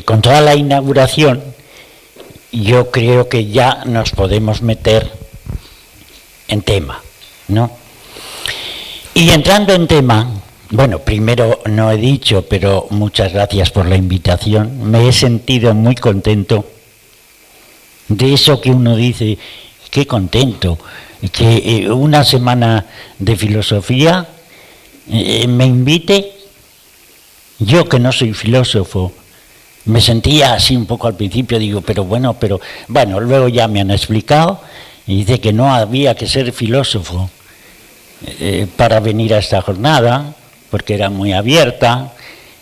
con toda la inauguración, yo creo que ya nos podemos meter en tema, ¿no? Y entrando en tema, bueno, primero no he dicho, pero muchas gracias por la invitación. Me he sentido muy contento de eso que uno dice, qué contento, que una semana de filosofía me invite. Yo que no soy filósofo, me sentía así un poco al principio, digo, pero bueno, luego ya me han explicado y dice que no había que ser filósofo para venir a esta jornada, porque era muy abierta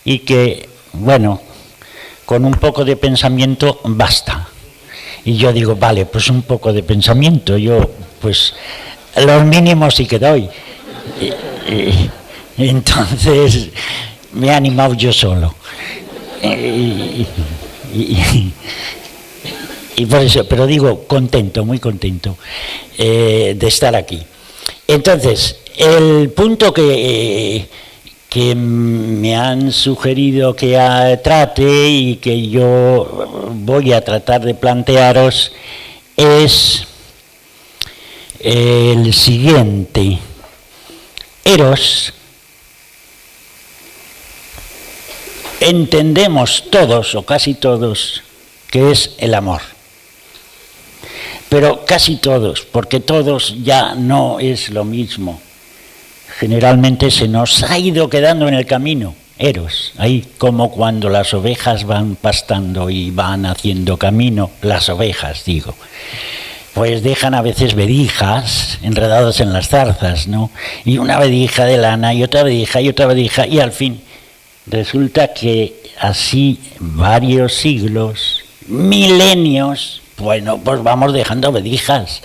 y que, bueno, con un poco de pensamiento basta. Y yo digo, vale, pues un poco de pensamiento, yo pues los mínimos sí que doy. Entonces me he animado yo solo. Y por eso, pero digo, contento, muy contento de estar aquí. Entonces, el punto que me han sugerido que trate y que yo voy a tratar de plantearos es el siguiente. Eros, entendemos todos o casi todos que es el amor. Pero casi todos, porque todos ya no es lo mismo. Generalmente se nos ha ido quedando en el camino, eros, ahí como cuando las ovejas van pastando y van haciendo camino, las ovejas digo, pues dejan a veces vedijas enredadas en las zarzas, ¿no? Y una vedija de lana y otra vedija y al fin resulta que así varios siglos, milenios, bueno, pues vamos dejando vedijas.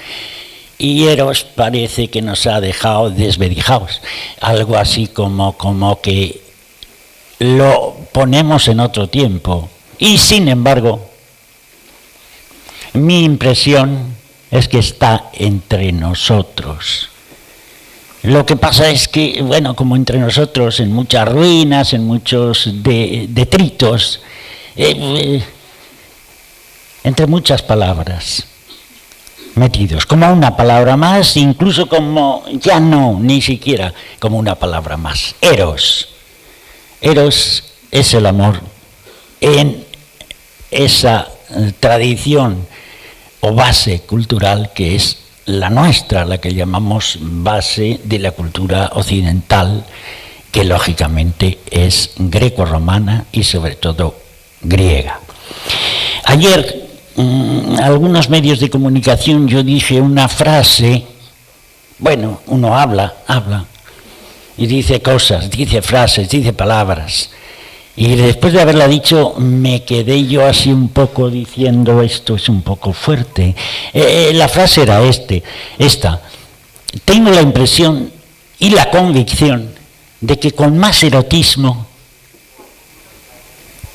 Y Eros parece que nos ha dejado desvedijados, algo así como que lo ponemos en otro tiempo. Y sin embargo, mi impresión es que está entre nosotros. Lo que pasa es que, bueno, como entre nosotros, en muchas ruinas, en muchos detritos, entre muchas palabras metidos, como una palabra más, incluso como, ya no, ni siquiera como una palabra más. Eros. Eros es el amor en esa tradición o base cultural que es la nuestra, la que llamamos base de la cultura occidental, que lógicamente es greco-romana y sobre todo griega. Ayer, algunos medios de comunicación yo dije una frase, bueno, uno habla y dice cosas, dice frases, dice palabras, y después de haberla dicho me quedé yo así un poco diciendo esto es un poco fuerte. La frase era esta, tengo la impresión y la convicción de que con más erotismo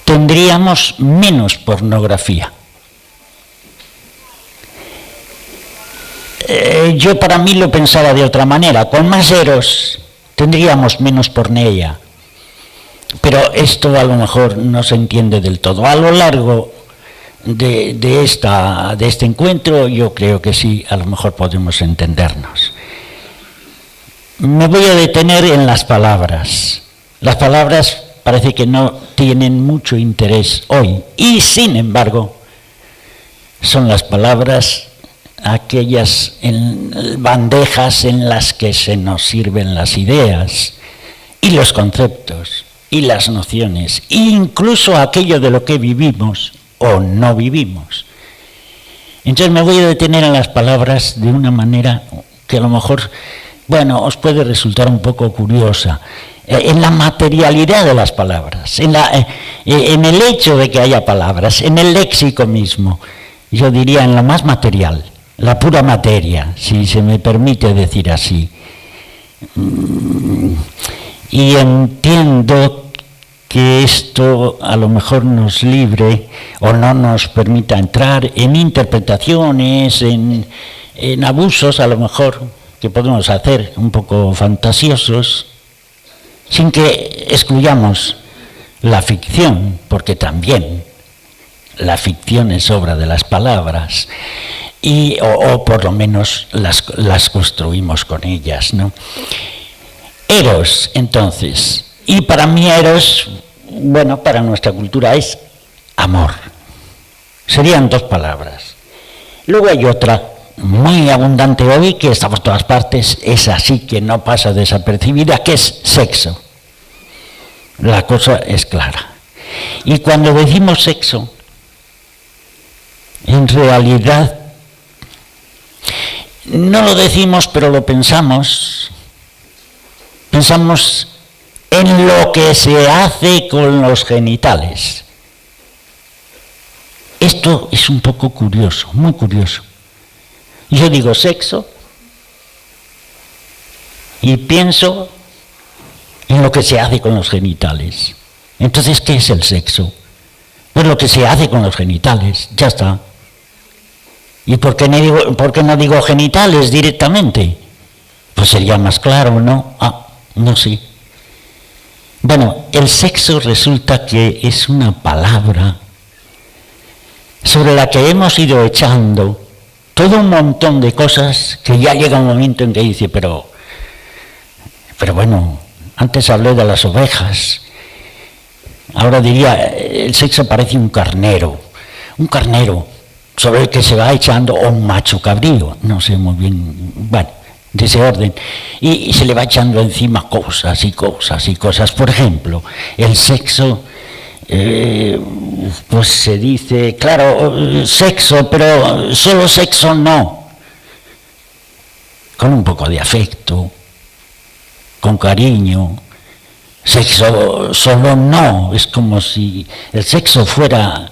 tendríamos menos pornografía. Yo para mí lo pensaba de otra manera, con más eros tendríamos menos porneia, pero esto a lo mejor no se entiende del todo. A lo largo de este encuentro yo creo que sí, a lo mejor podemos entendernos. Me voy a detener en las palabras. Las palabras parece que no tienen mucho interés hoy y sin embargo son las palabras aquellas bandejas en las que se nos sirven las ideas y los conceptos y las nociones, e incluso aquello de lo que vivimos o no vivimos. Entonces me voy a detener en las palabras de una manera que a lo mejor, bueno, os puede resultar un poco curiosa, en la materialidad de las palabras, en el hecho de que haya palabras, en el léxico mismo, yo diría en lo más material, la pura materia, si se me permite decir así. Y entiendo que esto a lo mejor nos libre o no nos permita entrar en interpretaciones, en abusos a lo mejor que podemos hacer un poco fantasiosos, sin que excluyamos la ficción, porque también la ficción es obra de las palabras, o por lo menos las construimos con ellas, ¿no? Eros, entonces, y para mí Eros, bueno, para nuestra cultura es amor. Serían dos palabras. Luego hay otra muy abundante hoy, que está por todas partes, es así que no pasa desapercibida, que es sexo. La cosa es clara. Y cuando decimos sexo, en realidad no lo decimos, pero lo pensamos. Pensamos en lo que se hace con los genitales. Esto es un poco curioso, muy curioso. Yo digo sexo y pienso en lo que se hace con los genitales. Entonces, ¿qué es el sexo? Pues lo que se hace con los genitales, ya está. ¿Y por qué no digo genitales directamente? Pues sería más claro, ¿no? No sé. Bueno, el sexo resulta que es una palabra sobre la que hemos ido echando todo un montón de cosas que ya llega un momento en que dice, pero bueno, antes hablé de las ovejas, ahora diría, el sexo parece un carnero sobre el que se va echando, o un macho cabrío, no sé muy bien, bueno, de ese orden, y se le va echando encima cosas y cosas y cosas. Por ejemplo, el sexo, pues se dice, claro, sexo, pero solo sexo no, con un poco de afecto, con cariño. Sexo solo no, es como si el sexo fuera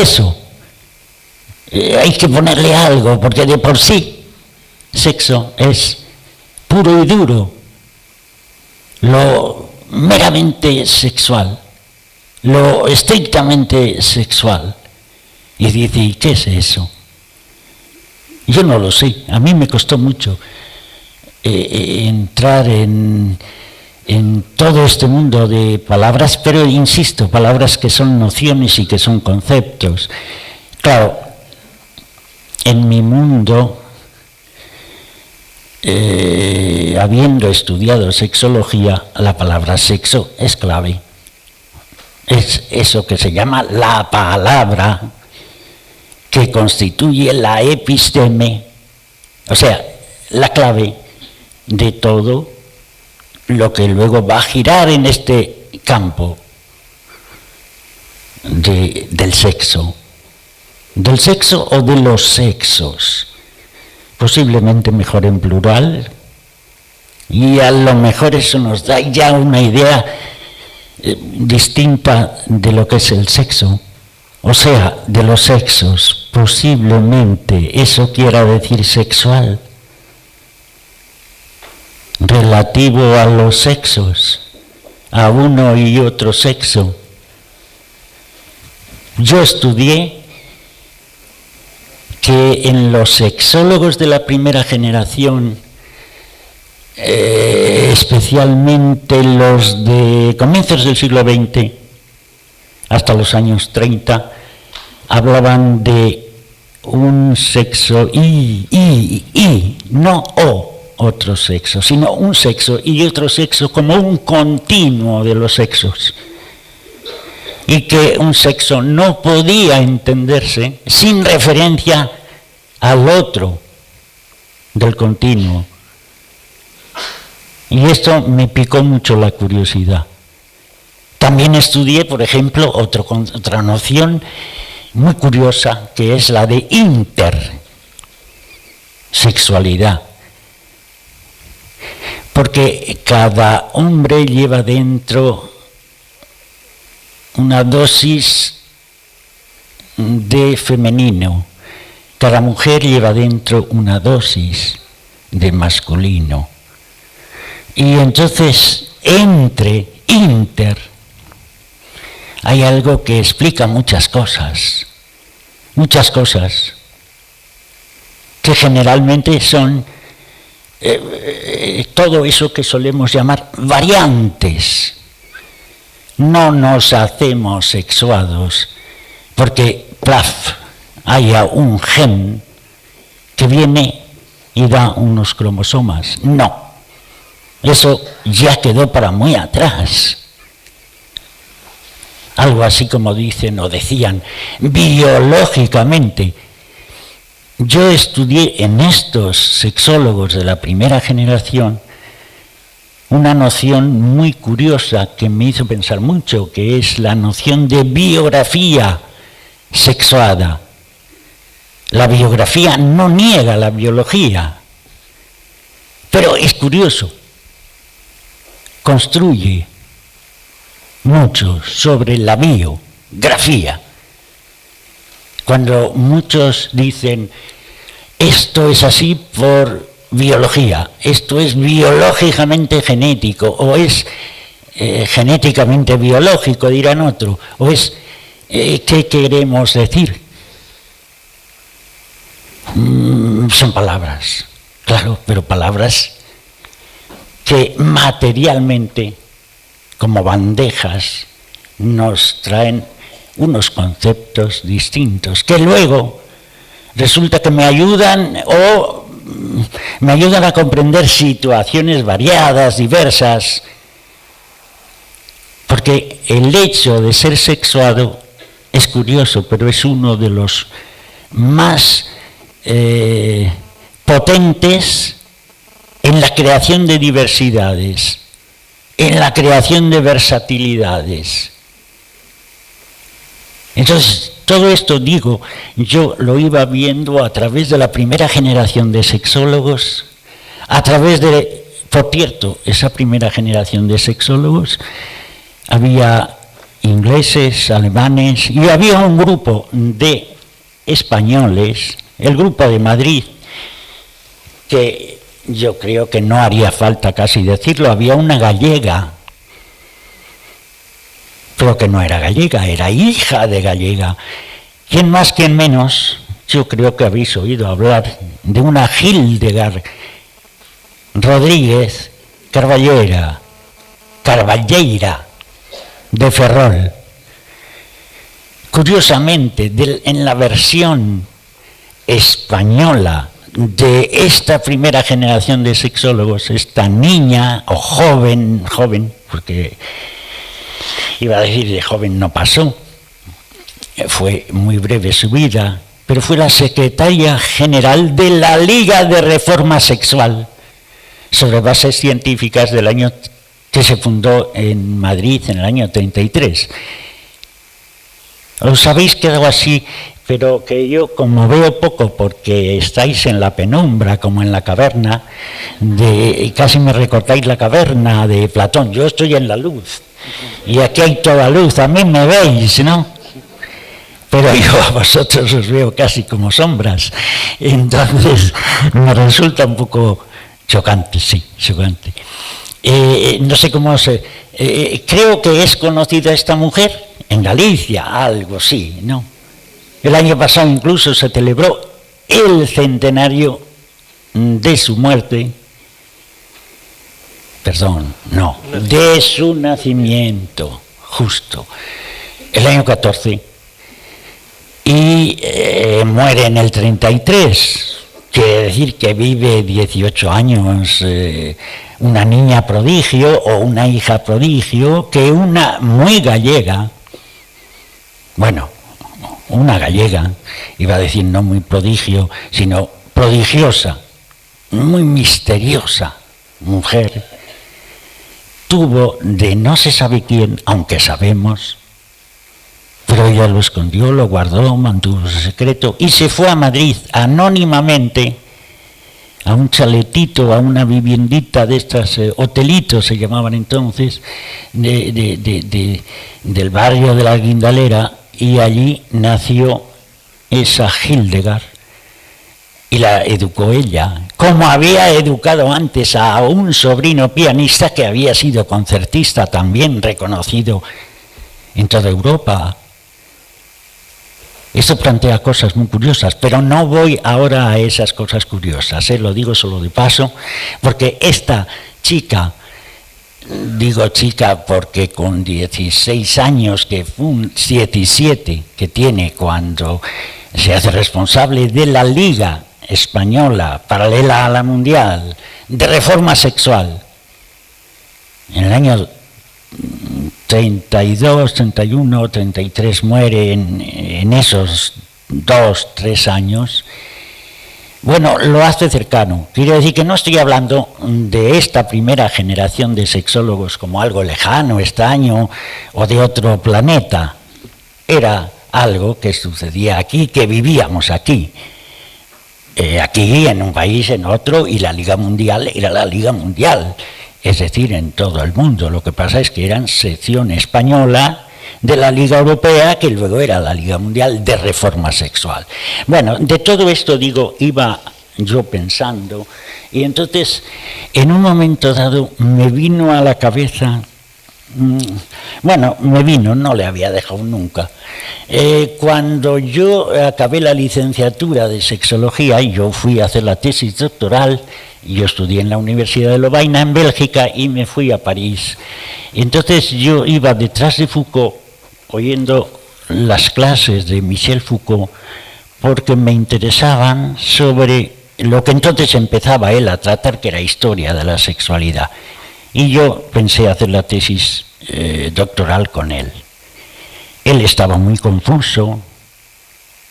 eso. Hay que ponerle algo, porque de por sí sexo es puro y duro, lo meramente sexual, lo estrictamente sexual. Y dice, ¿y qué es eso? Yo no lo sé, a mí me costó mucho entrar en todo este mundo de palabras, pero insisto, palabras que son nociones y que son conceptos. Claro, en mi mundo, habiendo estudiado sexología, la palabra sexo es clave. Es eso que se llama la palabra que constituye la episteme, o sea, la clave de todo lo que luego va a girar en este campo del sexo o de los sexos, posiblemente mejor en plural, y a lo mejor eso nos da ya una idea distinta de lo que es el sexo, o sea, de los sexos. Posiblemente eso quiera decir sexual, relativo a los sexos, a uno y otro sexo. Yo estudié que en los sexólogos de la primera generación, especialmente los de comienzos del siglo XX hasta los años 30, hablaban de un sexo y no otro sexo, sino un sexo y otro sexo como un continuo de los sexos, y que un sexo no podía entenderse sin referencia al otro del continuo. Y esto me picó mucho la curiosidad. También estudié, por ejemplo, otra noción muy curiosa, que es la de intersexualidad. Porque cada hombre lleva dentro una dosis de femenino, cada mujer lleva dentro una dosis de masculino. Y entonces, inter, hay algo que explica muchas cosas, que generalmente son todo eso que solemos llamar variantes. no nos hacemos sexuados porque, plaf, haya un gen que viene y da unos cromosomas. No, eso ya quedó para muy atrás. Algo así como dicen o decían, biológicamente. Yo estudié en estos sexólogos de la primera generación una noción muy curiosa que me hizo pensar mucho, que es la noción de biografía sexuada. La biografía no niega la biología, pero es curioso, construye mucho sobre la biografía. Cuando muchos dicen, esto es así por biología, esto es biológicamente genético, o es genéticamente biológico, dirán otro, o es, ¿qué queremos decir? Son palabras, claro, pero palabras que materialmente, como bandejas, nos traen unos conceptos distintos, que luego resulta que me ayudan a comprender situaciones variadas, diversas, porque el hecho de ser sexuado es curioso, pero es uno de los más potentes en la creación de diversidades, en la creación de versatilidades. Entonces, todo esto, digo, yo lo iba viendo a través de la primera generación de sexólogos, a través de, por cierto, esa primera generación de sexólogos, había ingleses, alemanes, y había un grupo de españoles, el grupo de Madrid, que yo creo que no haría falta casi decirlo, había una gallega, pero que no era gallega, era hija de gallega. ¿Quién más, quién menos? Yo creo que habéis oído hablar de una Hildegard Rodríguez Carballeira de Ferrol. Curiosamente, en la versión española de esta primera generación de sexólogos, esta niña o joven, porque iba a decir de joven no pasó, fue muy breve su vida, pero fue la secretaria general de la Liga de Reforma Sexual, sobre bases científicas del año que se fundó en Madrid en el año 33. Os habéis quedado así, pero que yo, como veo poco, porque estáis en la penumbra, como en la caverna, casi me recortáis la caverna de Platón, yo estoy en la luz, y aquí hay toda luz, a mí me veis, ¿no? Pero yo a vosotros os veo casi como sombras, entonces me resulta un poco chocante, sí, chocante. No sé cómo creo que es conocida esta mujer en Galicia, algo sí, ¿no? El año pasado incluso se celebró el centenario de su muerte, de su nacimiento, justo, el año 14, y muere en el 33, quiere decir que vive 18 años, una niña prodigio o una hija prodigio, que una muy gallega, bueno, una gallega, iba a decir no muy prodigio, sino prodigiosa, muy misteriosa mujer, tuvo de no se sabe quién, aunque sabemos, pero ella lo escondió, lo guardó, mantuvo su secreto y se fue a Madrid anónimamente a un chaletito, a una viviendita de estas, hotelitos se llamaban entonces, del barrio de la Guindalera, y allí nació esa Hildegard y la educó ella, como había educado antes a un sobrino pianista que había sido concertista también reconocido en toda Europa. Esto plantea cosas muy curiosas, pero no voy ahora a esas cosas curiosas, lo digo solo de paso, porque esta chica, Digo chica porque con 16 años, 17 que tiene cuando se hace responsable de la Liga Española, paralela a la Mundial, de reforma sexual, en el año 32, 31, 33 muere en esos 2, 3 años. Bueno, lo hace cercano. Quiero decir que no estoy hablando de esta primera generación de sexólogos como algo lejano, extraño o de otro planeta. Era algo que sucedía aquí, que vivíamos aquí. Aquí, en un país, en otro, y la Liga Mundial era la Liga Mundial. Es decir, en todo el mundo. Lo que pasa es que eran sección española de la Liga Europea, que luego era la Liga Mundial de Reforma Sexual. Bueno, de todo esto, digo, iba yo pensando, y entonces, en un momento dado, me vino a la cabeza, no le había dejado nunca, cuando yo acabé la licenciatura de sexología, y yo fui a hacer la tesis doctoral. Yo estudié en la Universidad de Lovaina, en Bélgica, y me fui a París. Y entonces yo iba detrás de Foucault, oyendo las clases de Michel Foucault, porque me interesaban sobre lo que entonces empezaba él a tratar, que era historia de la sexualidad. Y yo pensé hacer la tesis doctoral con él. Él estaba muy confuso,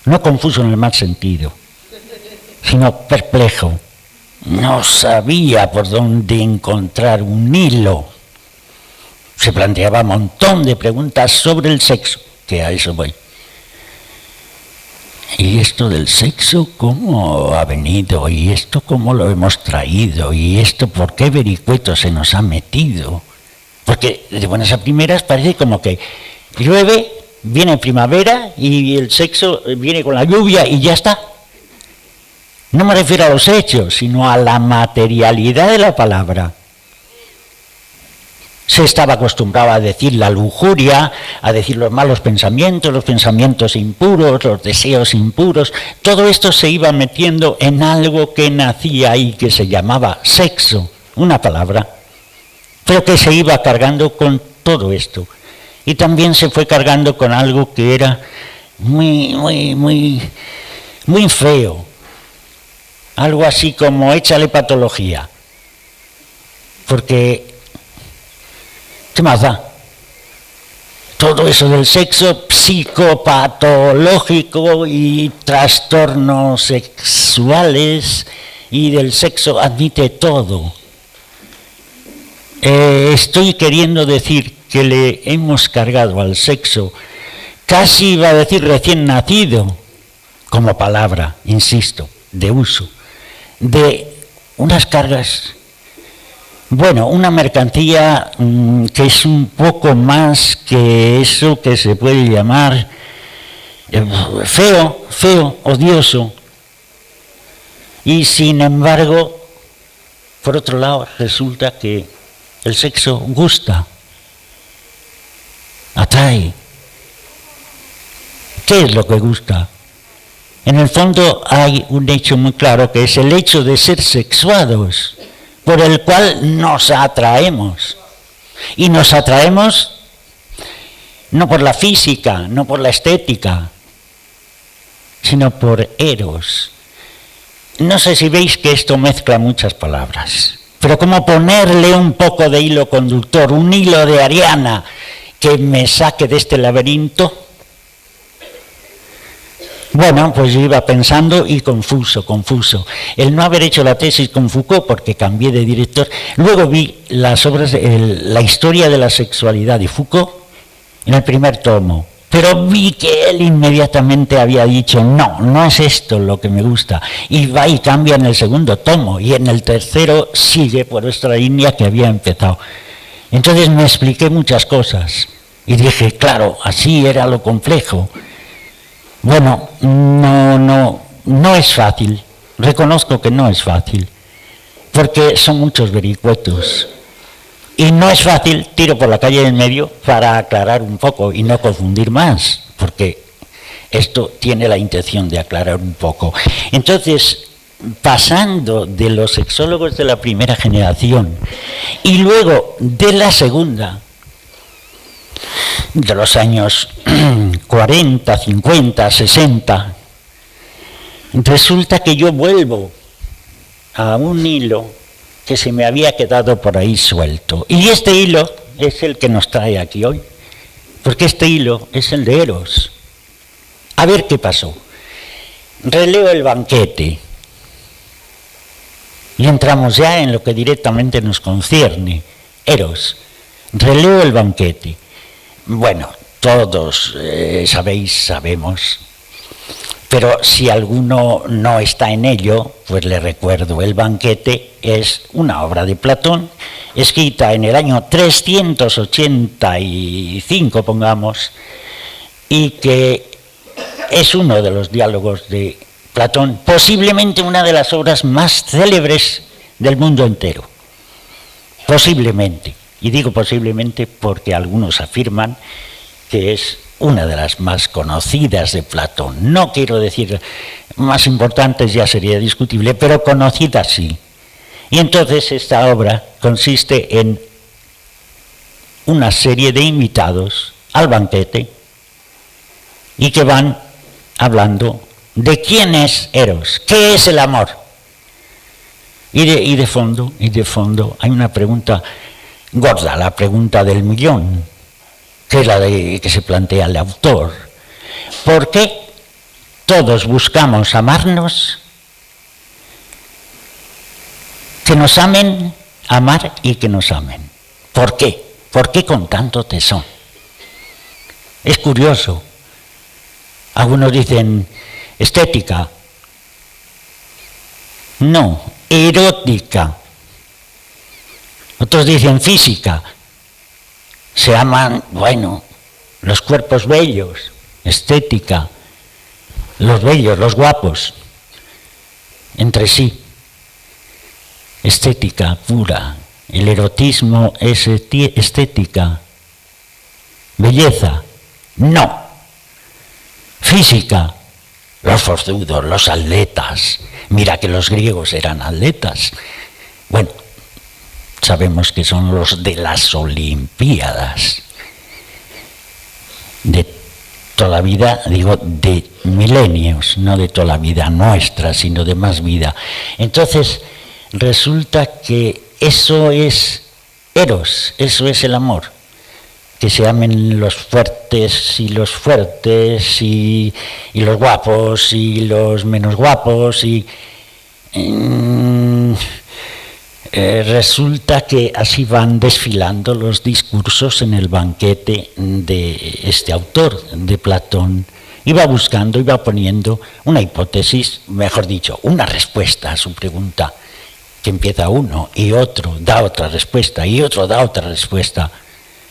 no confuso en el mal sentido, sino perplejo. No sabía por dónde encontrar un hilo. Se planteaba un montón de preguntas sobre el sexo, que a eso voy. ¿Y esto del sexo cómo ha venido? ¿Y esto cómo lo hemos traído? ¿Y esto por qué vericueto se nos ha metido? Porque de buenas a primeras parece como que llueve, viene primavera y el sexo viene con la lluvia y ya está. No me refiero a los hechos, sino a la materialidad de la palabra. Se estaba acostumbrado a decir la lujuria, a decir los malos pensamientos, los pensamientos impuros, los deseos impuros. Todo esto se iba metiendo en algo que nacía ahí, que se llamaba sexo, una palabra, pero que se iba cargando con todo esto. Y también se fue cargando con algo que era muy feo. Algo así como échale patología, porque ¿qué más da? Todo eso del sexo psicopatológico y trastornos sexuales, y del sexo admite todo. Estoy queriendo decir que le hemos cargado al sexo, casi iba a decir recién nacido, como palabra, insisto, de uso, de unas cargas, bueno, una mercancía que es un poco más que eso que se puede llamar feo, odioso. Y sin embargo, por otro lado, resulta que el sexo gusta, atrae. ¿Qué es lo que gusta? En el fondo hay un hecho muy claro, que es el hecho de ser sexuados, por el cual nos atraemos. Y nos atraemos no por la física, no por la estética, sino por eros. No sé si veis que esto mezcla muchas palabras, pero como ponerle un poco de hilo conductor, un hilo de Ariana que me saque de este laberinto. Bueno, pues yo iba pensando y confuso. El no haber hecho la tesis con Foucault, porque cambié de director. Luego vi las obras, la historia de la sexualidad de Foucault en el primer tomo. Pero vi que él inmediatamente había dicho, no es esto lo que me gusta. Y va y cambia en el segundo tomo. Y en el tercero sigue por otra línea que había empezado. Entonces me expliqué muchas cosas. Y dije, claro, así era lo complejo. Bueno, no es fácil, reconozco que no es fácil, porque son muchos vericuetos. Y no es fácil, tiro por la calle del medio para aclarar un poco y no confundir más, porque esto tiene la intención de aclarar un poco. Entonces, pasando de los sexólogos de la primera generación y luego de la segunda, de los años 40, 50, 60, resulta que yo vuelvo a un hilo que se me había quedado por ahí suelto. Y este hilo es el que nos trae aquí hoy, porque este hilo es el de Eros. A ver qué pasó. Releo el banquete y entramos ya en lo que directamente nos concierne. Eros, releo el banquete. Bueno, todos sabemos, pero si alguno no está en ello, pues le recuerdo, el banquete es una obra de Platón, escrita en el año 385, pongamos, y que es uno de los diálogos de Platón, posiblemente una de las obras más célebres del mundo entero, posiblemente. Y digo posiblemente porque algunos afirman que es una de las más conocidas de Platón. No quiero decir más importantes, ya sería discutible, pero conocidas sí. Y entonces esta obra consiste en una serie de invitados al banquete y que van hablando de quién es Eros, qué es el amor. Y de fondo hay una pregunta gorda, la pregunta del millón, que es la que se plantea el autor. ¿Por qué todos buscamos amarnos? Que nos amen, amar y que nos amen. ¿Por qué? ¿Por qué con tanto tesón? Es curioso. Algunos dicen estética. No, erótica. Otros dicen física. Se aman, bueno, los cuerpos bellos, estética, los bellos, los guapos, entre sí. Estética pura. El erotismo es estética. Belleza, no. Física, los forzudos, los atletas. Mira que los griegos eran atletas. Bueno, sabemos que son los de las Olimpiadas. De toda vida, digo, de milenios, no de toda la vida nuestra, sino de más vida. Entonces, resulta que eso es Eros, eso es el amor. Que se amen los fuertes y los fuertes, y los guapos y los menos guapos, y resulta que así van desfilando los discursos en el banquete de este autor, de Platón. Iba buscando, iba poniendo una hipótesis, mejor dicho, una respuesta a su pregunta, que empieza uno y otro da otra respuesta y otro da otra respuesta.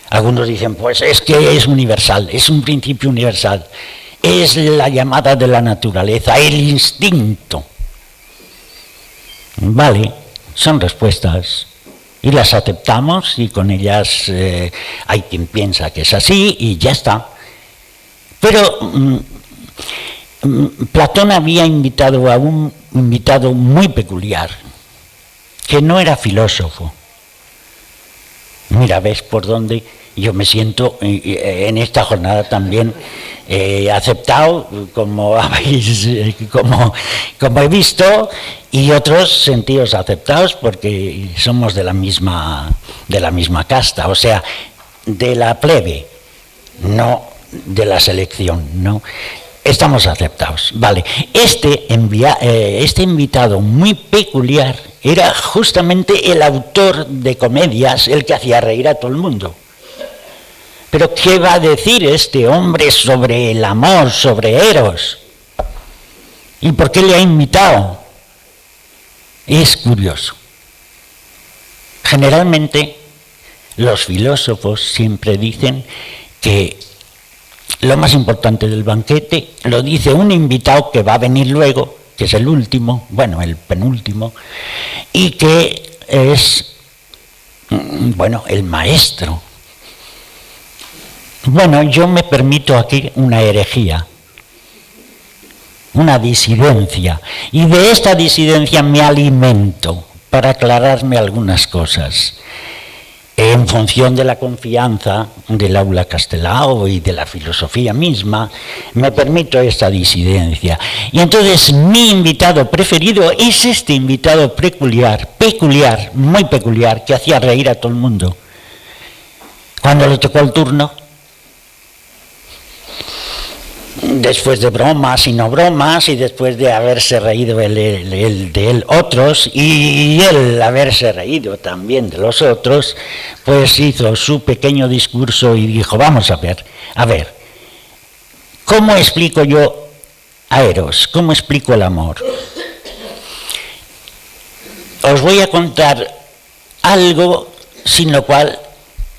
Algunos dicen, pues es que es universal, es un principio universal, es la llamada de la naturaleza, el instinto. Vale, son respuestas y las aceptamos y con ellas hay quien piensa que es así y ya está. Pero Platón había invitado a un invitado muy peculiar, que no era filósofo. Mira, ves por dónde yo me siento en esta jornada también aceptado, como he visto, y otros sentidos aceptados porque somos de la misma casta, o sea, de la plebe, no de la selección, ¿no? Estamos aceptados, vale. Este invitado muy peculiar era justamente el autor de comedias, el que hacía reír a todo el mundo. Pero ¿qué va a decir este hombre sobre el amor, sobre Eros? ¿Y por qué le ha invitado? Es curioso. Generalmente los filósofos siempre dicen que lo más importante del banquete lo dice un invitado que va a venir luego, que es el último, bueno, el penúltimo, y que es, bueno, el maestro. Bueno, yo me permito aquí una herejía. una disidencia, y de esta disidencia me alimento para aclararme algunas cosas. En función de la confianza del aula Castelao y de la filosofía misma, me permito esta disidencia. Y entonces mi invitado preferido es este invitado peculiar, muy peculiar, que hacía reír a todo el mundo. Cuando le tocó el turno, después de bromas y no bromas, y después de haberse reído de él otros, y él haberse reído también de los otros, pues hizo su pequeño discurso y dijo, vamos a ver, ¿cómo explico yo a Eros? ¿Cómo explico el amor? Os voy a contar algo sin lo cual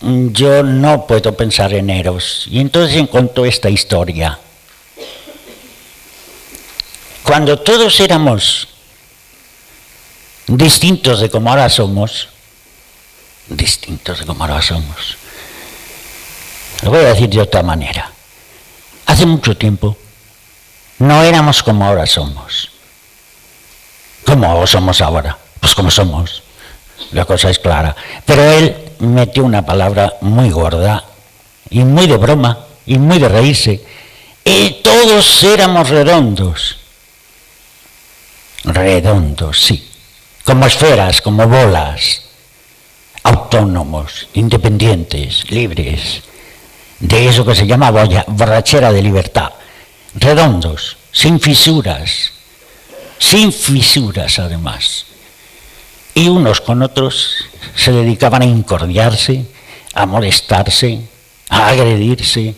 yo no puedo pensar en Eros. Y entonces encontró esta historia. Cuando todos éramos distintos de como ahora somos, lo voy a decir de otra manera. Hace mucho tiempo no éramos como ahora somos. ¿Cómo somos ahora? Pues como somos. La cosa es clara. Pero él metió una palabra muy gorda y muy de broma y muy de reírse. Y todos éramos redondos. Redondos, sí, como esferas, como bolas, autónomos, independientes, libres, de eso que se llama borrachera de libertad, redondos, sin fisuras además. Y unos con otros se dedicaban a incordiarse, a molestarse, a agredirse.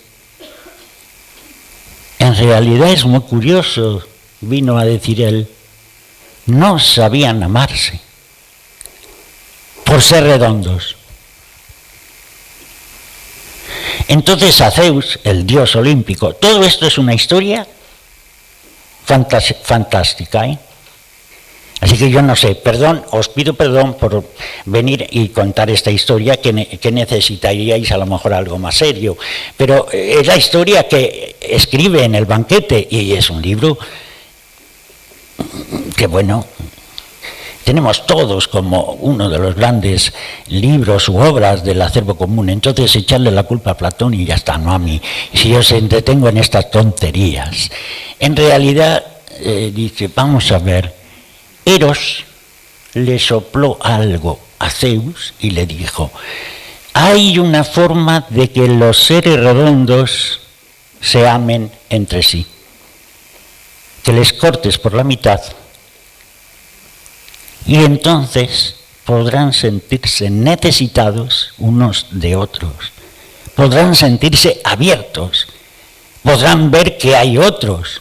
En realidad es muy curioso, vino a decir él, no sabían amarse por ser redondos. Entonces a Zeus, el dios olímpico, todo esto es una historia fantástica, ¿eh? Así que yo no sé, os pido perdón por venir y contar esta historia que necesitaríais a lo mejor algo más serio, pero es la historia que escribe en El banquete y es un libro que bueno, tenemos todos como uno de los grandes libros u obras del acervo común, entonces echarle la culpa a Platón y ya está, no a mí, si yo se entretengo en estas tonterías. En realidad, dice, vamos a ver, Eros le sopló algo a Zeus y le dijo, hay una forma de que los seres redondos se amen entre sí. Que les cortes por la mitad y entonces podrán sentirse necesitados unos de otros, podrán sentirse abiertos, podrán ver que hay otros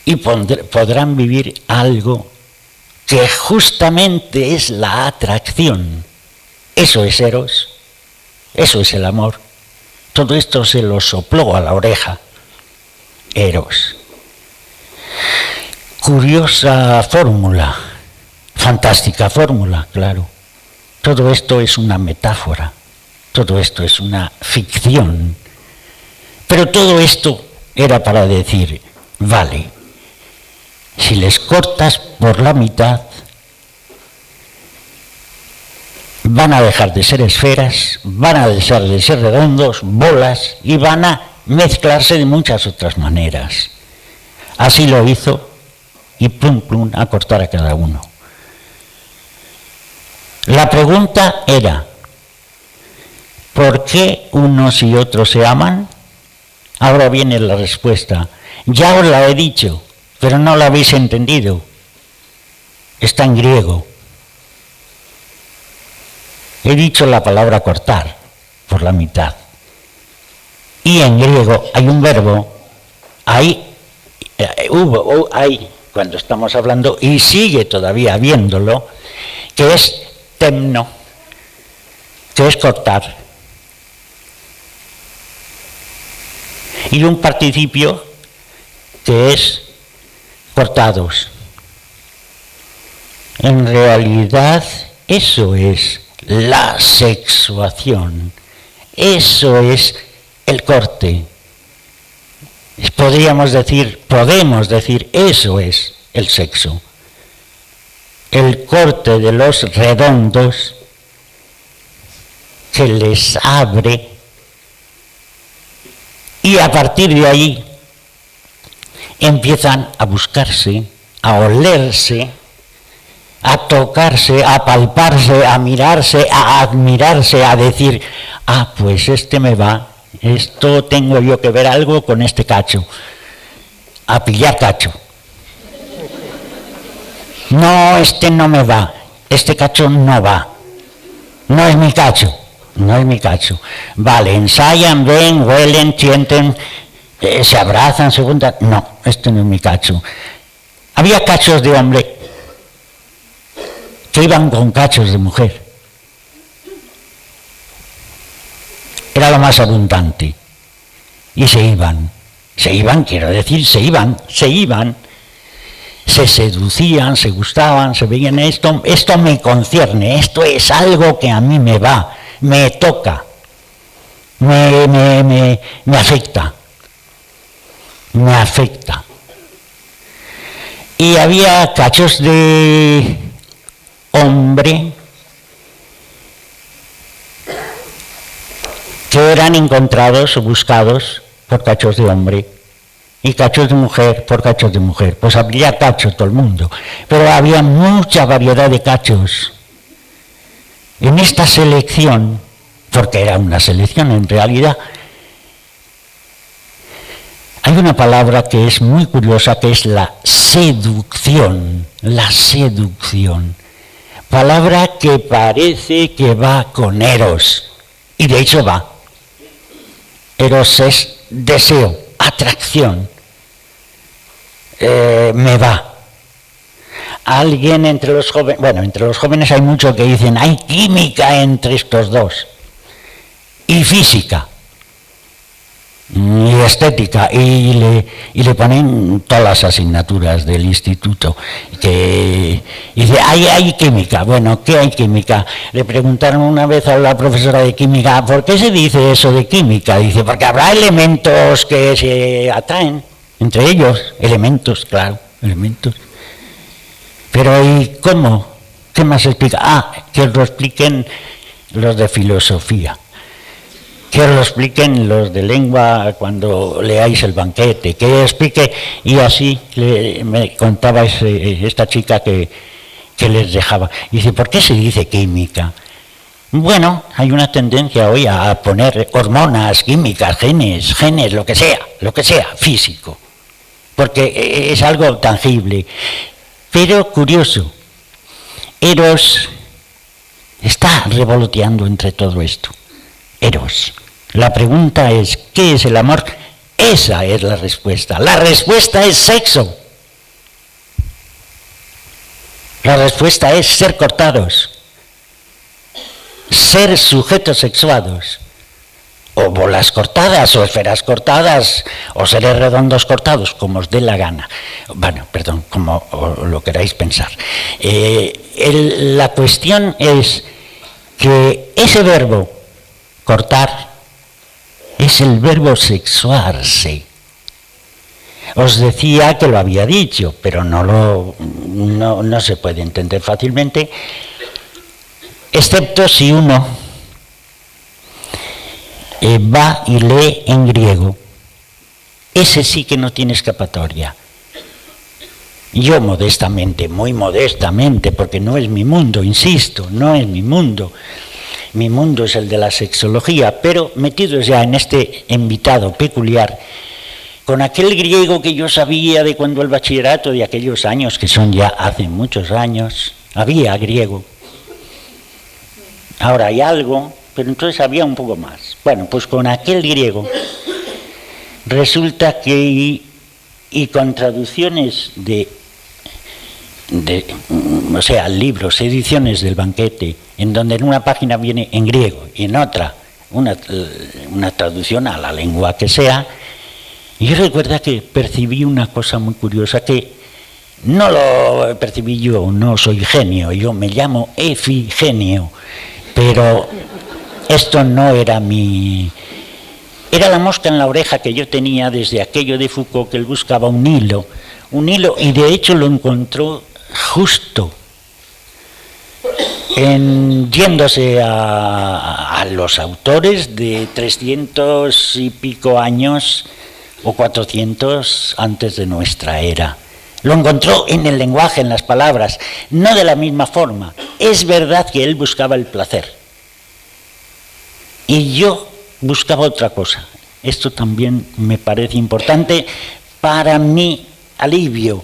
y podrán vivir algo que justamente es la atracción. Eso es Eros, eso es el amor. Todo esto se lo sopló a la oreja Eros. Curiosa fórmula, fantástica fórmula, claro. Todo esto es una metáfora, todo esto es una ficción. Pero todo esto era para decir, vale, si les cortas por la mitad, van a dejar de ser esferas, van a dejar de ser redondos, bolas, y van a mezclarse de muchas otras maneras. Así lo hizo, y plum, plum, a cortar a cada uno. La pregunta era, ¿por qué unos y otros se aman? Ahora viene la respuesta. Ya os la he dicho, pero no la habéis entendido. Está en griego. He dicho la palabra cortar por la mitad. Y en griego hay un verbo, hay, cuando estamos hablando, y sigue todavía habiéndolo, que es temno, que es cortar. Y un participio que es cortados. En realidad, eso es la sexuación, eso es el corte. podemos decir, eso es el sexo. El corte de los redondos que les abre y a partir de ahí empiezan a buscarse, a olerse, a tocarse, a palparse, a mirarse, a admirarse, a decir, pues este me va, esto tengo yo que ver algo con este cacho, a pillar cacho. No, este no me va, este cacho no va, no es mi cacho, no es mi cacho. Vale, ensayan, ven, huelen, sienten, se abrazan, se juntan, no, este no es mi cacho. Había cachos de hombre que iban con cachos de mujer. Era lo más abundante. Y se iban, quiero decir, se iban, se seducían, se gustaban, se veían, esto me concierne, esto es algo que a mí me va, me toca, me afecta, me afecta. Y había cachos de hombre que eran encontrados o buscados por cachos de hombre y cachos de mujer por cachos de mujer. Pues habría cachos todo el mundo, pero había mucha variedad de cachos. En esta selección, porque era una selección en realidad, hay una palabra que es muy curiosa, que es la seducción, palabra que parece que va con eros, y de hecho va. Eros es deseo, atracción, me va. Alguien entre los jóvenes hay mucho que dicen, hay química entre estos dos, y física, y estética, y le ponen todas las asignaturas del instituto, y dice, hay química. Bueno, ¿qué hay química? Le preguntaron una vez a la profesora de química, ¿por qué se dice eso de química? Dice, porque habrá elementos que se atraen, entre ellos, elementos, claro, elementos. Pero ¿y cómo? ¿Qué más explica? Que os lo expliquen los de filosofía. Que os lo expliquen los de lengua cuando leáis el banquete, que explique, y así me contaba esta chica que les dejaba. Y dice, ¿por qué se dice química? Bueno, hay una tendencia hoy a poner hormonas, químicas, genes, lo que sea, físico, porque es algo tangible. Pero curioso, Eros está revoloteando entre todo esto. Eros. La pregunta es, ¿qué es el amor? Esa es la respuesta. La respuesta es sexo. La respuesta es ser cortados, ser sujetos sexuados, o bolas cortadas, o esferas cortadas, o seres redondos cortados, como os dé la gana. Bueno, perdón, como lo queráis pensar. La cuestión es que ese verbo, cortar, es el verbo sexuarse. Os decía que lo había dicho, pero no se puede entender fácilmente, excepto si uno va y lee en griego. Ese sí que no tiene escapatoria. Yo modestamente, muy modestamente, porque no es mi mundo, insisto, no es mi mundo. Mi mundo es el de la sexología, pero metidos ya en este invitado peculiar, con aquel griego que yo sabía de cuando el bachillerato de aquellos años, que son ya hace muchos años, había griego. Ahora hay algo, pero entonces había un poco más. Bueno, pues con aquel griego resulta que, y con traducciones o sea, libros, ediciones del banquete, en donde en una página viene en griego y en otra una traducción a la lengua que sea. Y yo recuerdo que percibí una cosa muy curiosa, que no lo percibí yo, no soy genio, yo me llamo Efigenio, pero esto no era mi Era la mosca en la oreja que yo tenía desde aquello de Foucault, que él buscaba un hilo, y de hecho lo encontró justo yéndose a los autores de 300 y pico años o 400 antes de nuestra era. Lo encontró en el lenguaje, en las palabras, no de la misma forma. Es verdad que él buscaba el placer. Y yo buscaba otra cosa. Esto también me parece importante para mi alivio,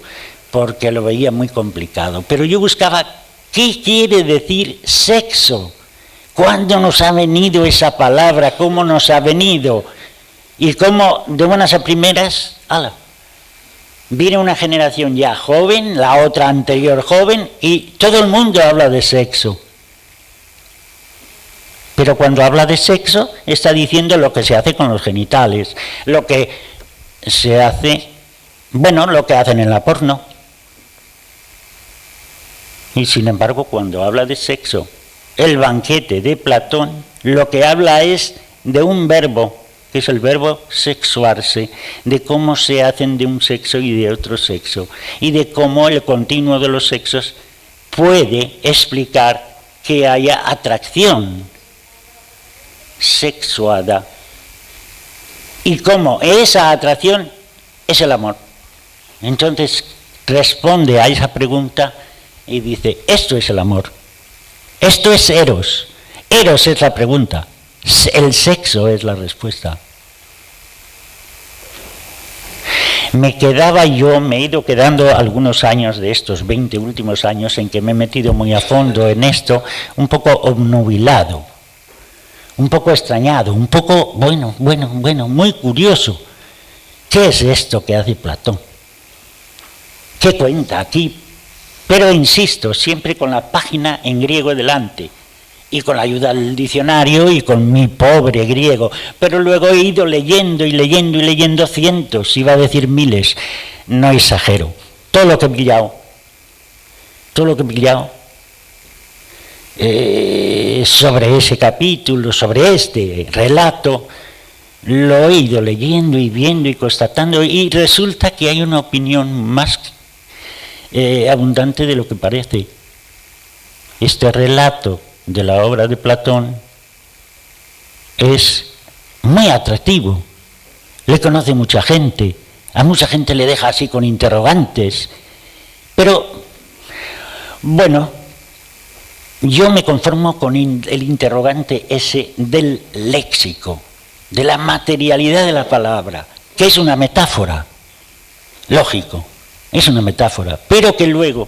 porque lo veía muy complicado. Pero yo buscaba, ¿qué quiere decir sexo? ¿Cuándo nos ha venido esa palabra? ¿Cómo nos ha venido? Y cómo, de buenas a primeras, ¡hala! Viene una generación ya joven, la otra anterior joven, y todo el mundo habla de sexo. Pero cuando habla de sexo, está diciendo lo que se hace con los genitales, lo que se hace, bueno, lo que hacen en la porno. Y sin embargo, cuando habla de sexo, el banquete de Platón, lo que habla es de un verbo, que es el verbo sexuarse, de cómo se hacen de un sexo y de otro sexo, y de cómo el continuo de los sexos puede explicar que haya atracción sexuada, y cómo esa atracción es el amor. Entonces responde a esa pregunta y dice, esto es el amor, esto es Eros. Eros es la pregunta, el sexo es la respuesta. Me he ido quedando algunos años de estos 20 últimos años en que me he metido muy a fondo en esto, un poco obnubilado, un poco extrañado, un poco, bueno, muy curioso. ¿Qué es esto que hace Platón? ¿Qué cuenta aquí? Pero insisto, siempre con la página en griego delante, y con la ayuda del diccionario y con mi pobre griego, pero luego he ido leyendo y leyendo y leyendo cientos, iba a decir miles, no exagero, todo lo que he pillado sobre ese capítulo, sobre este relato, lo he ido leyendo y viendo y constatando, y resulta que hay una opinión más abundante de lo que parece. Este relato de la obra de Platón es muy atractivo, le conoce mucha gente, a mucha gente le deja así con interrogantes, pero bueno, yo me conformo con el interrogante ese del léxico, de la materialidad de la palabra, que es una metáfora, lógico, es una metáfora, pero que luego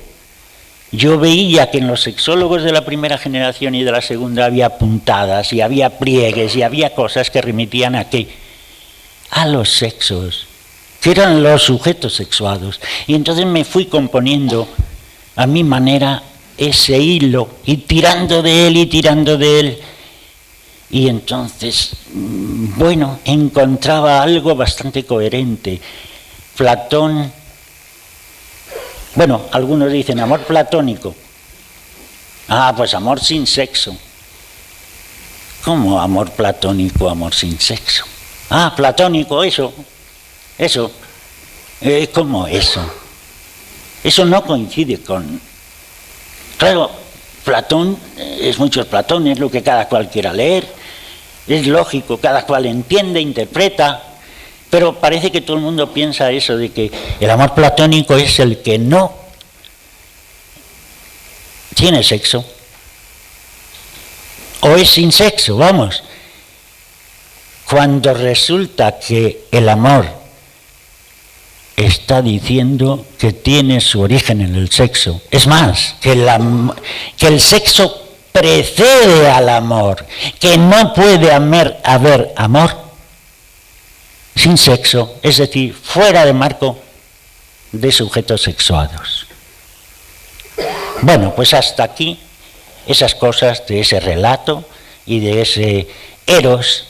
yo veía que en los sexólogos de la primera generación y de la segunda había puntadas y había pliegues y había cosas que remitían a qué, a los sexos, que eran los sujetos sexuados. Y entonces me fui componiendo a mi manera ese hilo y tirando de él y tirando de él. Y entonces, bueno, encontraba algo bastante coherente. Platón, bueno, algunos dicen amor platónico. Ah, pues amor sin sexo. ¿Cómo amor platónico, amor sin sexo? Ah, platónico, eso. ¿Cómo eso? Eso no coincide con... Claro, Platón, es muchos Platones, lo que cada cual quiera leer, es lógico, cada cual entiende, interpreta, pero parece que todo el mundo piensa eso, de que el amor platónico es el que no tiene sexo, o es sin sexo, vamos. Cuando resulta que el amor está diciendo que tiene su origen en el sexo, es más, que el sexo precede al amor, que no puede haber amor sin sexo, es decir, fuera de marco de sujetos sexuados. Bueno, pues hasta aquí esas cosas de ese relato y de ese Eros,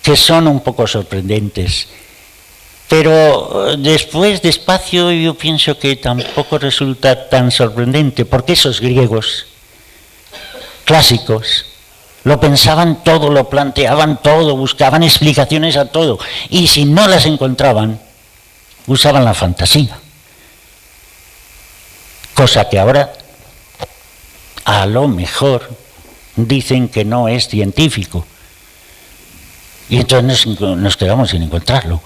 que son un poco sorprendentes. Pero después, despacio, yo pienso que tampoco resulta tan sorprendente, porque esos griegos clásicos Lo pensaban todo, lo planteaban todo, buscaban explicaciones a todo. Y si no las encontraban, usaban la fantasía. Cosa que ahora, a lo mejor, dicen que no es científico. Y entonces nos quedamos sin encontrarlo.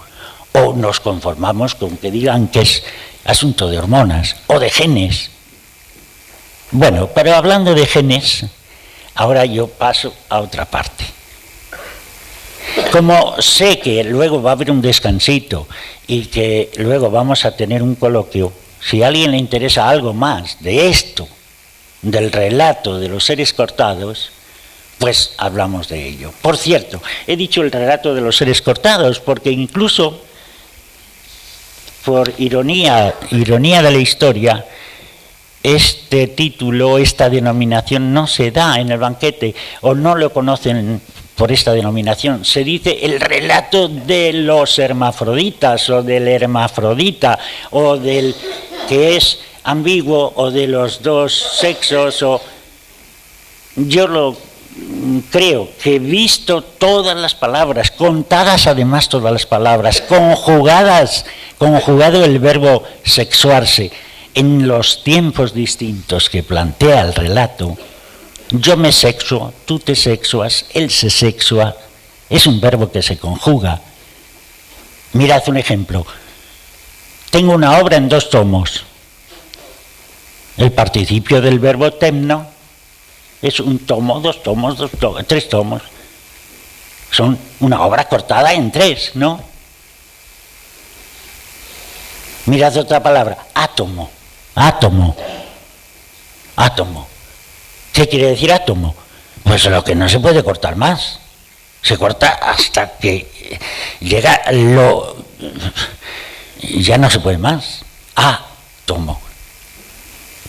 O nos conformamos con que digan que es asunto de hormonas o de genes. Bueno, pero hablando de genes, ahora yo paso a otra parte. Como sé que luego va a haber un descansito y que luego vamos a tener un coloquio, si a alguien le interesa algo más de esto, del relato de los seres cortados, pues hablamos de ello. Por cierto, he dicho el relato de los seres cortados porque incluso, por ironía de la historia, este título, esta denominación no se da en el banquete o no lo conocen por esta denominación. Se dice el relato de los hermafroditas o del hermafrodita o del que es ambiguo o de los dos sexos. O yo lo creo que he visto todas las palabras, contadas además todas las palabras, conjugado el verbo sexuarse en los tiempos distintos que plantea el relato. Yo me sexuo, tú te sexuas, él se sexua, es un verbo que se conjuga. Mirad un ejemplo. Tengo una obra en 2 tomos. El participio del verbo temno es 1 tomo, 2 tomos, 3 tomos. Son una obra cortada en 3, ¿no? Mirad otra palabra, átomo. Átomo. Átomo. ¿Qué quiere decir átomo? Pues lo que no se puede cortar más. Se corta hasta que llega lo... ya no se puede más. Átomo.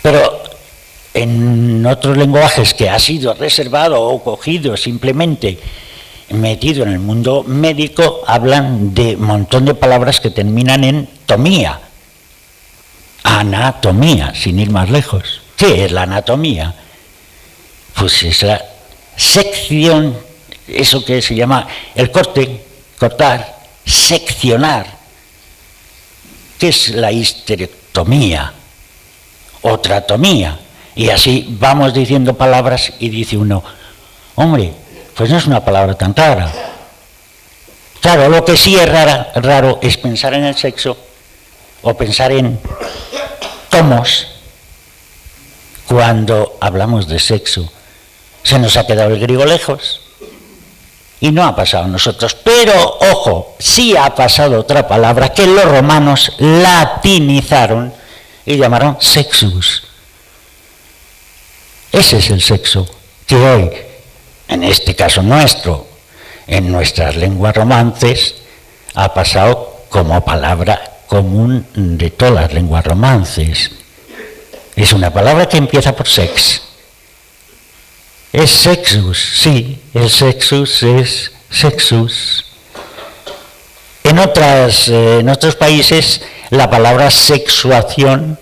Pero en otros lenguajes que ha sido reservado o cogido simplemente metido en el mundo médico, hablan de un montón de palabras que terminan en tomía. Anatomía, sin ir más lejos. ¿Qué es la anatomía? Pues es la sección, eso que se llama el corte, cortar, seccionar. ¿Qué es la histerectomía? O tratomía. Y así vamos diciendo palabras y dice uno, hombre, pues no es una palabra tan rara. Claro, lo que sí es raro es pensar en el sexo o pensar en tomos cuando hablamos de sexo. Se nos ha quedado el griego lejos y no ha pasado a nosotros. Pero, ojo, sí ha pasado otra palabra que los romanos latinizaron y llamaron sexus. Ese es el sexo que hoy, en este caso nuestro, en nuestras lenguas romances, ha pasado como palabra común de todas las lenguas romances. Es una palabra que empieza por sex. Es sexus, sí, el sexus es sexus. En otros países la palabra sexuación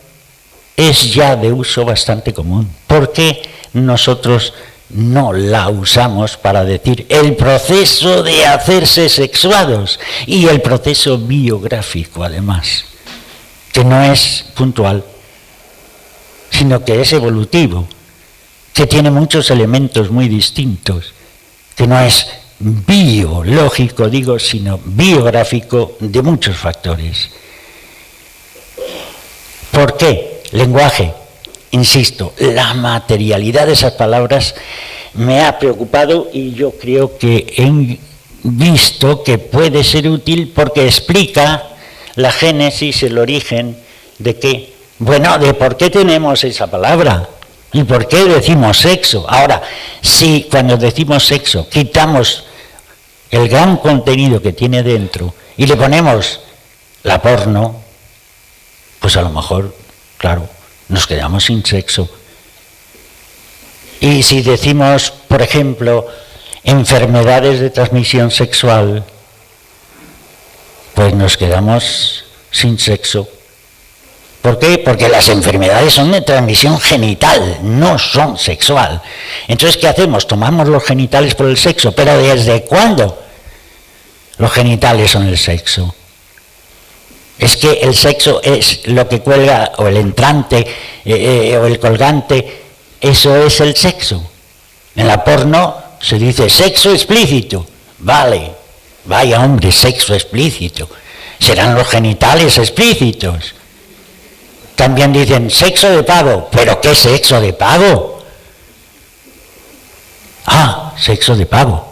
es ya de uso bastante común. ¿Por qué nosotros no la usamos para decir el proceso de hacerse sexuados y el proceso biográfico además, que no es puntual, sino que es evolutivo, que tiene muchos elementos muy distintos, que no es biológico, digo, sino biográfico de muchos factores? ¿Por qué? Lenguaje. Insisto, la materialidad de esas palabras me ha preocupado y yo creo que he visto que puede ser útil porque explica la génesis, el origen de qué. Bueno, de por qué tenemos esa palabra y por qué decimos sexo. Ahora, si cuando decimos sexo quitamos el gran contenido que tiene dentro y le ponemos la porno, pues a lo mejor, claro, nos quedamos sin sexo. Y si decimos, por ejemplo, enfermedades de transmisión sexual, pues nos quedamos sin sexo. ¿Por qué? Porque las enfermedades son de transmisión genital, no son sexual. Entonces, ¿qué hacemos? Tomamos los genitales por el sexo, pero ¿desde cuándo los genitales son el sexo? Es que el sexo es lo que cuelga, o el entrante, o el colgante, eso es el sexo. En la porno se dice sexo explícito. Vale, vaya hombre, sexo explícito. Serán los genitales explícitos. También dicen sexo de pago. ¿Pero qué sexo de pago? Ah, sexo de pago.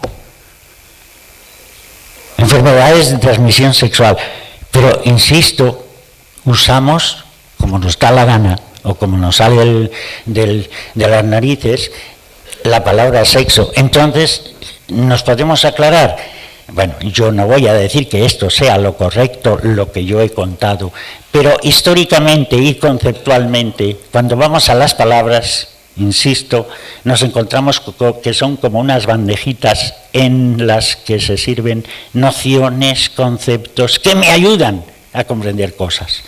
Enfermedades de transmisión sexual. Pero, insisto, usamos, como nos da la gana, o como nos sale de las narices, la palabra sexo. Entonces, nos podemos aclarar. Bueno, yo no voy a decir que esto sea lo correcto, lo que yo he contado, pero históricamente y conceptualmente, cuando vamos a las palabras, insisto, nos encontramos que son como unas bandejitas en las que se sirven nociones, conceptos que me ayudan a comprender cosas,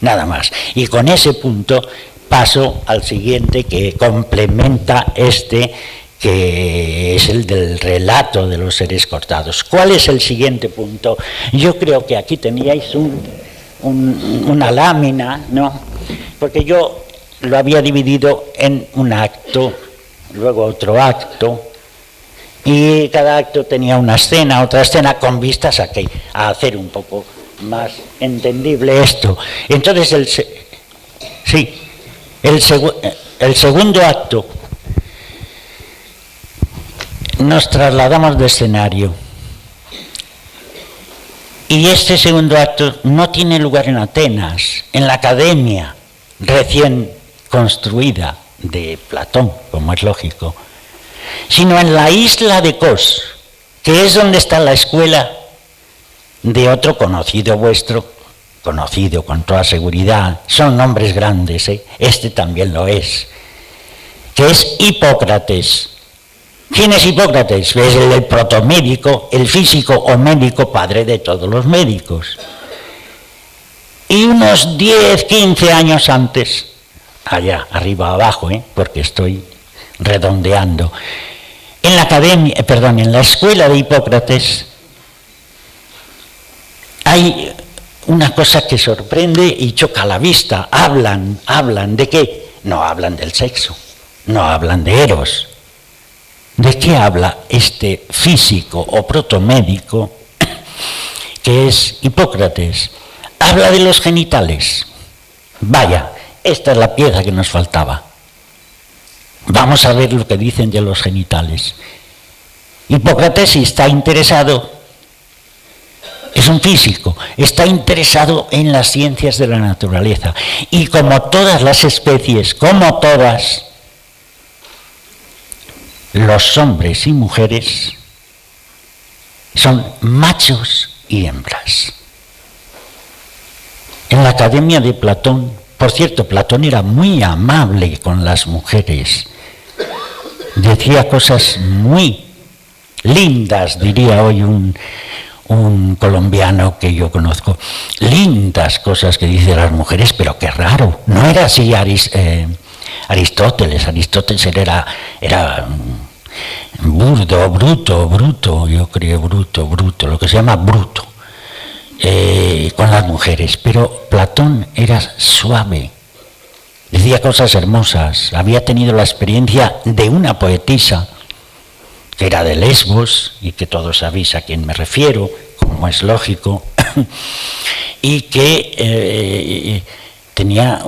nada más. Y con ese punto paso al siguiente, que complementa este, que es el del relato de los seres cortados. ¿Cuál es el siguiente punto? Yo creo que aquí teníais una lámina, ¿no? Porque yo lo había dividido en un acto, luego otro acto, y cada acto tenía una escena, otra escena, con vistas a hacer un poco más entendible esto. Entonces, el segundo acto, nos trasladamos de escenario. Y este segundo acto no tiene lugar en Atenas, en la academia recién construida de Platón, como es lógico, sino en la isla de Kos, que es donde está la escuela de otro conocido vuestro, conocido con toda seguridad, son nombres grandes, este también lo es, que es Hipócrates. ¿Quién es Hipócrates? Es el protomédico, el físico o médico padre de todos los médicos. Y unos 10, 15 años antes, allá, arriba abajo, porque estoy redondeando, en la academia, en la escuela de Hipócrates hay una cosa que sorprende y choca la vista. Hablan ¿de qué? No hablan del sexo, no hablan de Eros. ¿De qué habla este físico o protomédico que es Hipócrates? Habla de los genitales. Vaya, esta es la pieza que nos faltaba. Vamos a ver lo que dicen de los genitales. Hipócrates está interesado, es un físico, está interesado en las ciencias de la naturaleza. Y como todas las especies, como todas, los hombres y mujeres son machos y hembras. En la academia de Platón, por cierto, Platón era muy amable con las mujeres, decía cosas muy lindas, diría hoy un colombiano que yo conozco, lindas cosas que dice las mujeres, pero qué raro, no era así Aristóteles era burdo, bruto, yo creo bruto, lo que se llama bruto, con las mujeres, pero Platón era suave, decía cosas hermosas, había tenido la experiencia de una poetisa, que era de Lesbos, y que todos sabéis a quién me refiero, como es lógico, y que tenía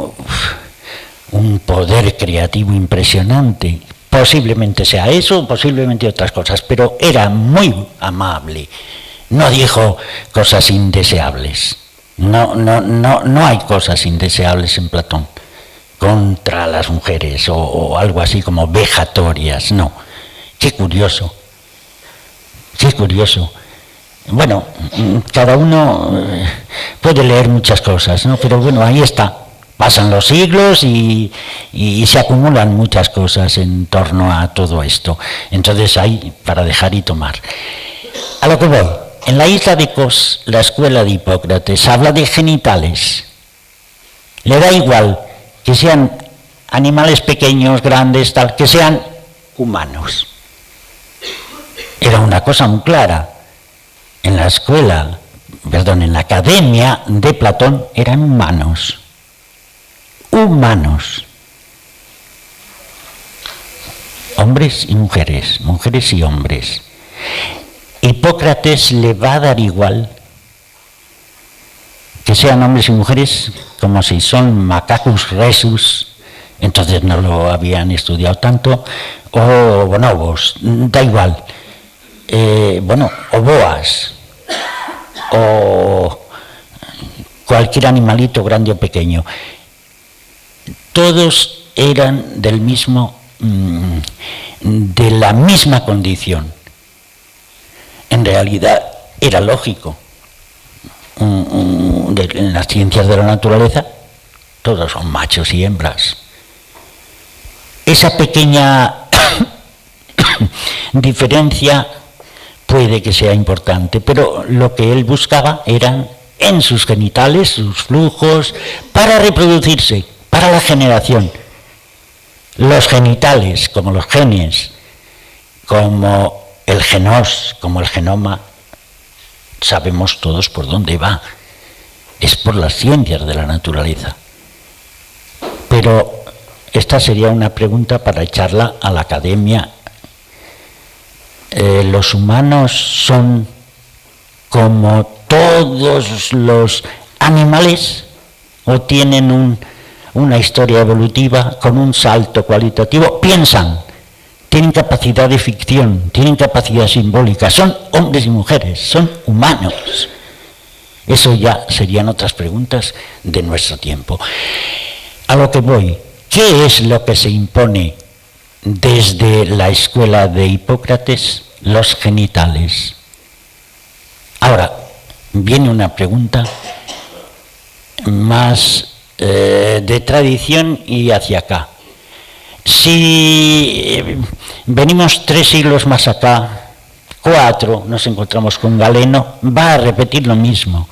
un poder creativo impresionante. Posiblemente sea eso, posiblemente otras cosas, pero era muy amable. No dijo cosas indeseables. No hay cosas indeseables en Platón contra las mujeres o algo así como vejatorias, no. Qué curioso. Bueno, cada uno puede leer muchas cosas, ¿no? Pero bueno, ahí está. Pasan los siglos y se acumulan muchas cosas en torno a todo esto. Entonces hay para dejar y tomar. A lo que voy. En la isla de Kos, la escuela de Hipócrates habla de genitales. Le da igual que sean animales pequeños, grandes, tal, que sean humanos. Era una cosa muy clara. En la escuela, en la academia de Platón eran humanos. Humanos. Hombres y mujeres, mujeres y hombres. Hipócrates le va a dar igual que sean hombres y mujeres, como si son macacus rhesus, entonces no lo habían estudiado tanto, o bonobos, da igual, o boas, o cualquier animalito grande o pequeño. Todos eran del mismo, de la misma condición. En realidad era lógico. En las ciencias de la naturaleza todos son machos y hembras. Esa pequeña diferencia puede que sea importante, pero lo que él buscaba eran en sus genitales, sus flujos, para reproducirse, para la generación. Los genitales, como los genes, como el genos, como el genoma, sabemos todos por dónde va. Es por las ciencias de la naturaleza. Pero esta sería una pregunta para echarla a la academia. ¿Los humanos son como todos los animales o tienen una historia evolutiva con un salto cualitativo? Piensan, tienen capacidad de ficción, tienen capacidad simbólica, son hombres y mujeres, son humanos. Eso ya serían otras preguntas de nuestro tiempo. A lo que voy, ¿qué es lo que se impone desde la escuela de Hipócrates? Los genitales. Ahora, viene una pregunta más de tradición y hacia acá. Si venimos 3 siglos más acá, 4, nos encontramos con Galeno, va a repetir lo mismo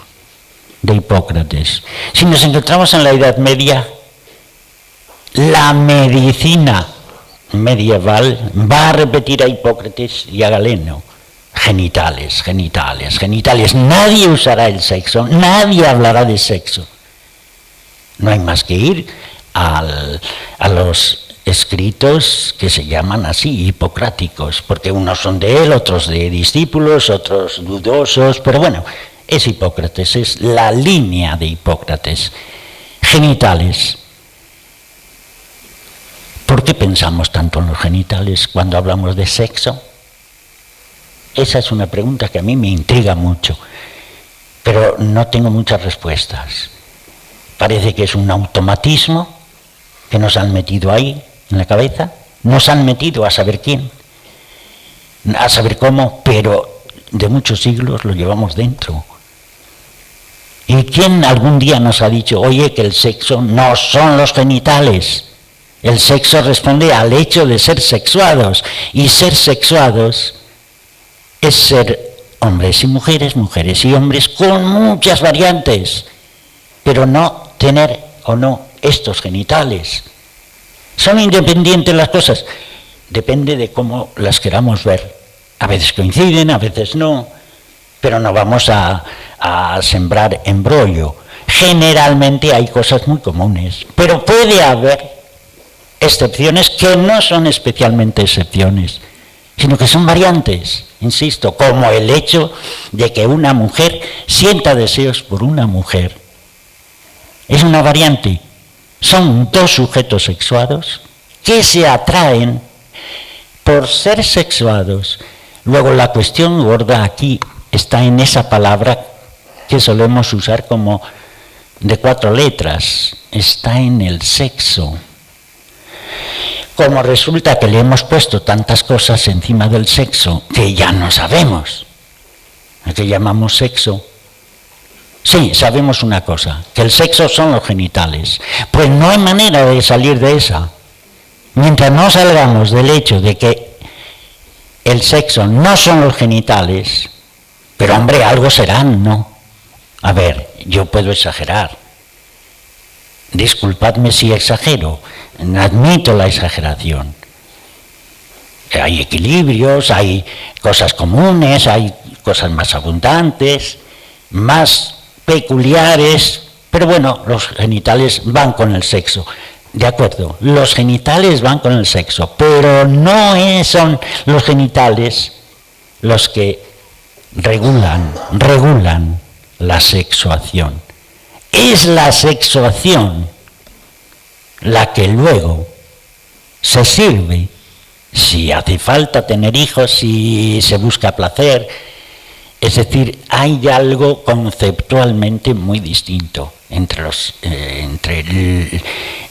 de Hipócrates. Si nos encontramos en la Edad Media, la medicina medieval va a repetir a Hipócrates y a Galeno. Genitales, genitales, genitales. Nadie usará el sexo, nadie hablará de sexo. No hay más que ir a los escritos que se llaman así, hipocráticos, porque unos son de él, otros de discípulos, otros dudosos, pero bueno, es Hipócrates, es la línea de Hipócrates. Genitales. ¿Por qué pensamos tanto en los genitales cuando hablamos de sexo? Esa es una pregunta que a mí me intriga mucho, pero no tengo muchas respuestas. Parece que es un automatismo que nos han metido ahí, en la cabeza, nos han metido a saber quién, a saber cómo, pero de muchos siglos lo llevamos dentro. ¿Y quién algún día nos ha dicho, oye, que el sexo no son los genitales? El sexo responde al hecho de ser sexuados, y ser sexuados es ser hombres y mujeres, mujeres y hombres, con muchas variantes, pero no tener o no estos genitales. ¿Son independientes las cosas? Depende de cómo las queramos ver. A veces coinciden, a veces no, pero no vamos a sembrar embrollo. Generalmente hay cosas muy comunes, pero puede haber excepciones que no son especialmente excepciones, sino que son variantes, insisto, como el hecho de que una mujer sienta deseos por una mujer. Es una variante. Son 2 sujetos sexuados que se atraen por ser sexuados. Luego la cuestión gorda aquí está en esa palabra que solemos usar como de 4 letras. Está en el sexo. Como resulta que le hemos puesto tantas cosas encima del sexo que ya no sabemos a qué llamamos sexo. Sí, sabemos una cosa, que el sexo son los genitales. Pues no hay manera de salir de esa. Mientras no salgamos del hecho de que el sexo no son los genitales, pero hombre, algo serán, ¿no? A ver, yo puedo exagerar. disculpadme si exagero, admito la exageración. Hay equilibrios, hay cosas comunes, hay cosas más abundantes, más peculiares, pero bueno, los genitales van con el sexo. De acuerdo, los genitales van con el sexo, pero no son los genitales los que regulan la sexuación. Es la sexuación la que luego se sirve, si hace falta tener hijos, si se busca placer. Es decir, hay algo conceptualmente muy distinto entre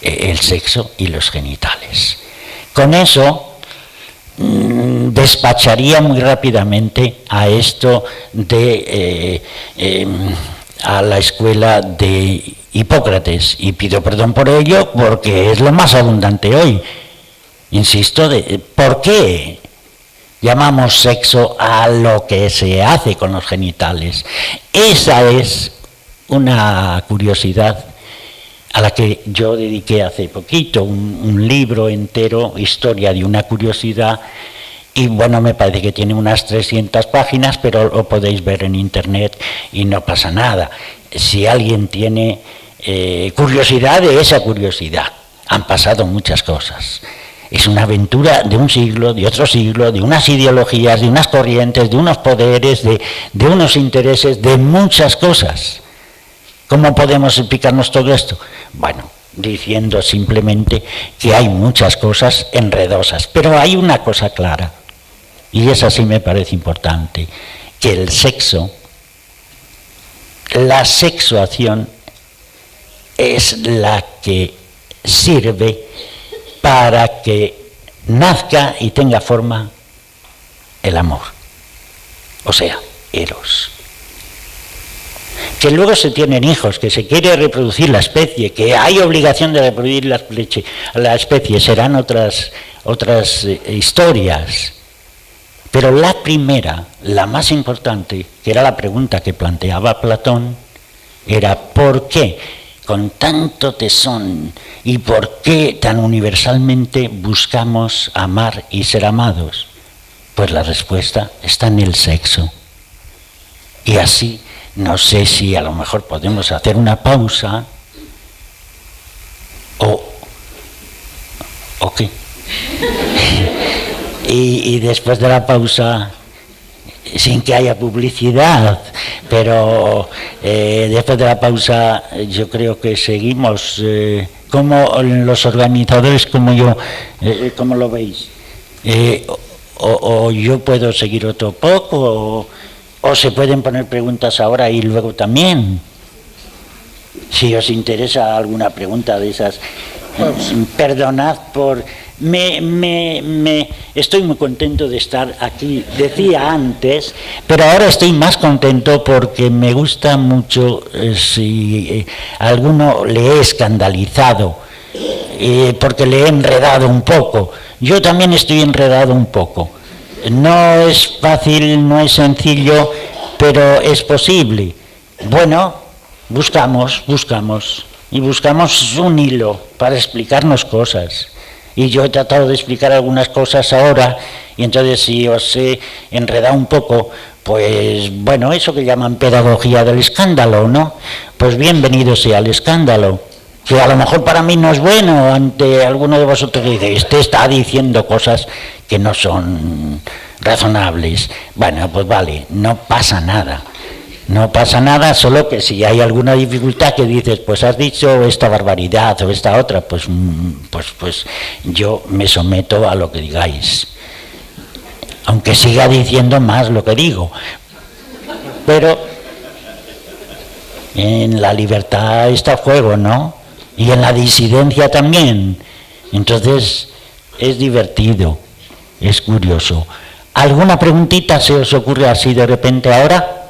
el sexo y los genitales. Con eso despacharía muy rápidamente a esto de a la escuela de Hipócrates, y pido perdón por ello porque es lo más abundante hoy. Insisto, ¿por qué llamamos sexo a lo que se hace con los genitales? Esa es una curiosidad a la que yo dediqué hace poquito, un libro entero, Historia de una curiosidad, y bueno, me parece que tiene unas 300 páginas, pero lo podéis ver en internet y no pasa nada. Si alguien tiene curiosidad de esa curiosidad, han pasado muchas cosas. Es una aventura de un siglo, de otro siglo, de unas ideologías, de unas corrientes, de unos poderes, de unos intereses, de muchas cosas. ¿Cómo podemos explicarnos todo esto? Bueno, diciendo simplemente que hay muchas cosas enredosas, pero hay una cosa clara, y esa sí me parece importante, que el sexo, la sexuación, es la que sirve para que nazca y tenga forma el amor, o sea, eros. Que luego se tienen hijos, que se quiere reproducir la especie, que hay obligación de reproducir la especie, serán otras historias. Pero la primera, la más importante, que era la pregunta que planteaba Platón, era ¿por qué con tanto tesón y por qué tan universalmente buscamos amar y ser amados? Pues la respuesta está en el sexo. Y así, no sé si a lo mejor podemos hacer una pausa o qué. Y después de la pausa, sin que haya publicidad, pero después de la pausa yo creo que seguimos, como los organizadores, como yo, ¿cómo lo veis? O yo puedo seguir otro poco, o se pueden poner preguntas ahora y luego también. Si os interesa alguna pregunta de esas, perdonad por... estoy muy contento de estar aquí, decía antes, pero ahora estoy más contento porque me gusta mucho si alguno le he escandalizado, porque le he enredado un poco. Yo también estoy enredado un poco. No es fácil, no es sencillo, pero es posible. Bueno, buscamos un hilo para explicarnos cosas. Y yo he tratado de explicar algunas cosas ahora, y entonces si os he enredado un poco, pues bueno, eso que llaman pedagogía del escándalo, ¿no? Pues bienvenido sea el escándalo, que a lo mejor para mí no es bueno, ante alguno de vosotros que dice, este está diciendo cosas que no son razonables. Bueno, pues vale, no pasa nada. No pasa nada, solo que si hay alguna dificultad que dices, pues has dicho esta barbaridad o esta otra, pues yo me someto a lo que digáis. Aunque siga diciendo más lo que digo. Pero en la libertad está el juego, ¿no? Y en la disidencia también. Entonces es divertido, es curioso. ¿Alguna preguntita se os ocurre así de repente ahora?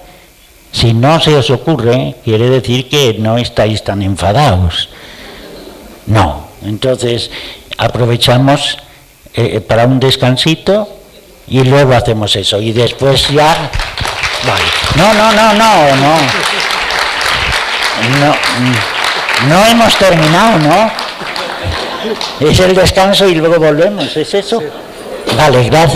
Si no se os ocurre, quiere decir que no estáis tan enfadados. No, entonces aprovechamos para un descansito y luego hacemos eso. Y después ya... Vale. No. No hemos terminado, ¿no? Es el descanso y luego volvemos, ¿es eso? Vale, gracias.